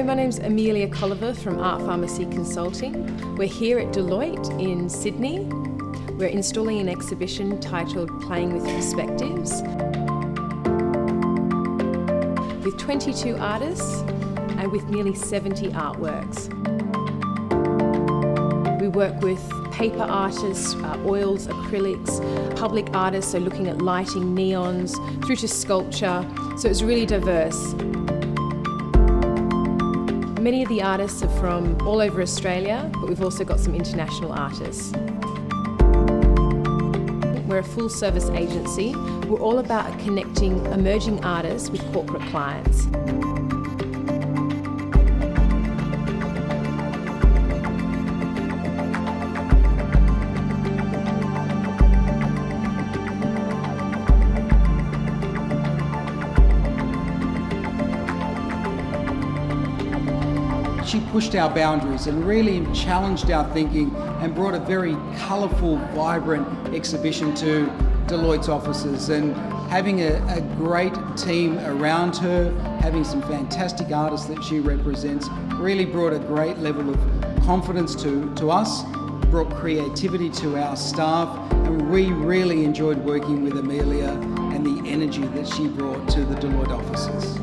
my name's Amelia Colliver from Art Pharmacy Consulting. We're here at Deloitte in Sydney. We're installing an exhibition titled Playing with Perspectives, with 22 artists and with nearly 70 artworks. We work with paper artists, oils, acrylics, public artists, so looking at lighting, neons, through to sculpture, so it's really diverse. Many of the artists are from all over Australia, but we've also got some international artists. We're a full-service agency. We're all about connecting emerging artists with corporate clients. She pushed our boundaries and really challenged our thinking and brought a very colourful, vibrant exhibition to Deloitte's offices. And having a great team around her, having some fantastic artists that she represents, really brought a great level of confidence to us, brought creativity to our staff, and we really enjoyed working with Amelia and the energy that she brought to the Deloitte offices.